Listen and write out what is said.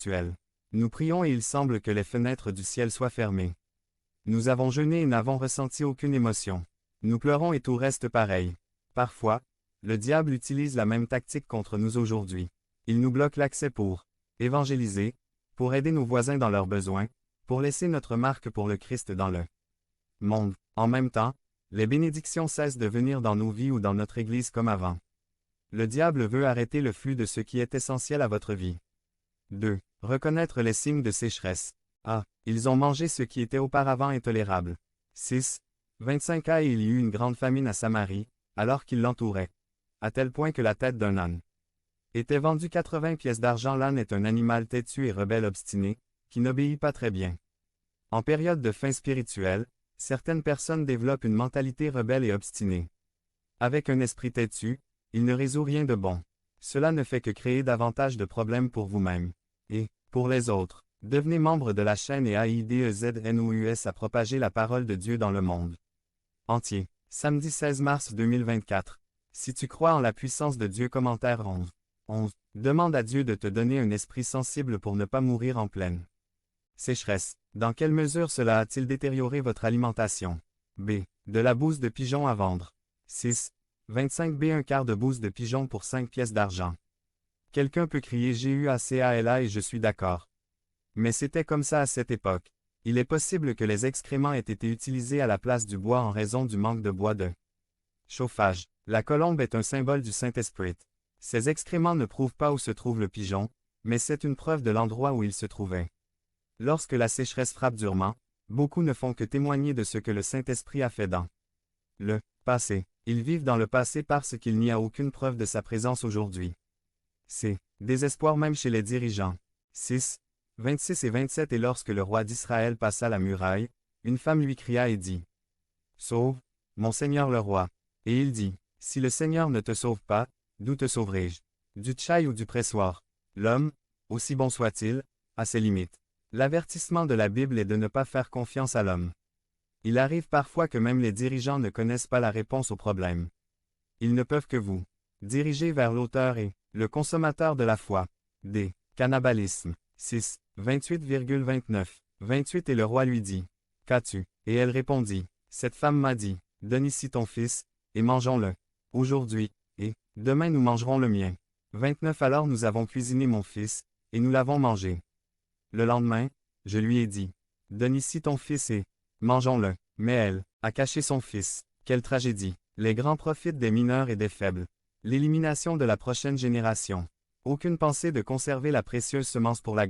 spirituel. Nous prions et il semble que les fenêtres du ciel soient fermées. Nous avons jeûné et n'avons ressenti aucune émotion. Nous pleurons et tout reste pareil. Parfois, le diable utilise la même tactique contre nous aujourd'hui. Il nous bloque l'accès pour évangéliser, pour aider nos voisins dans leurs besoins, pour laisser notre marque pour le Christ dans le monde. En même temps, les bénédictions cessent de venir dans nos vies ou dans notre Église comme avant. Le diable veut arrêter le flux de ce qui est essentiel à votre vie. 2. Reconnaître les signes de sécheresse. A. Ils ont mangé ce qui était auparavant intolérable. 6. 25a. Il y eut une grande famine à Samarie, alors qu'ils l'entouraient, à tel point que la tête d'un âne était vendue 80 pièces d'argent. L'âne est un animal têtu et rebelle obstiné, qui n'obéit pas très bien. En période de faim spirituelle, certaines personnes développent une mentalité rebelle et obstinée. Avec un esprit têtu, il ne résout rien de bon. Cela ne fait que créer davantage de problèmes pour vous-même. Et, pour les autres, devenez membre de la chaîne et AIDEZNOUS à propager la parole de Dieu dans le monde entier. Samedi 16 mars 2024. Si tu crois en la puissance de Dieu. Commentaire 11. Demande à Dieu de te donner un esprit sensible pour ne pas mourir en pleine sécheresse. Dans quelle mesure cela a-t-il détérioré votre alimentation? B. De la bouse de pigeon à vendre. 6. 25b. Un quart de bouse de pigeon pour 5 pièces d'argent. Quelqu'un peut crier GUACALA et je suis d'accord. Mais c'était comme ça à cette époque. Il est possible que les excréments aient été utilisés à la place du bois en raison du manque de bois de chauffage. La colombe est un symbole du Saint-Esprit. Ces excréments ne prouvent pas où se trouve le pigeon, mais c'est une preuve de l'endroit où il se trouvait. Lorsque la sécheresse frappe durement, beaucoup ne font que témoigner de ce que le Saint-Esprit a fait dans le passé. Ils vivent dans le passé parce qu'il n'y a aucune preuve de sa présence aujourd'hui. C. Désespoir même chez les dirigeants. 6. 26 et 27. Et lorsque le roi d'Israël passa la muraille, une femme lui cria et dit: Sauve, mon Seigneur le roi. Et il dit: Si le Seigneur ne te sauve pas, d'où te sauverai-je? Du tchaï ou du pressoir? L'homme, aussi bon soit-il, a ses limites. L'avertissement de la Bible est de ne pas faire confiance à l'homme. Il arrive parfois que même les dirigeants ne connaissent pas la réponse au problème. Ils ne peuvent que vous diriger vers l'auteur et le consommateur de la foi. D. Cannibalisme. 6. 28,29. 28. Et le roi lui dit: Qu'as-tu? Et elle répondit: Cette femme m'a dit: Donne ici ton fils, et mangeons-le. Aujourd'hui, et demain nous mangerons le mien. 29. Alors nous avons cuisiné mon fils, et nous l'avons mangé. Le lendemain, je lui ai dit: Donne ici ton fils et mangeons-le. Mais elle a caché son fils. Quelle tragédie! Les grands profitent des mineurs et des faibles. L'élimination de la prochaine génération. Aucune pensée de conserver la précieuse semence pour la gloire.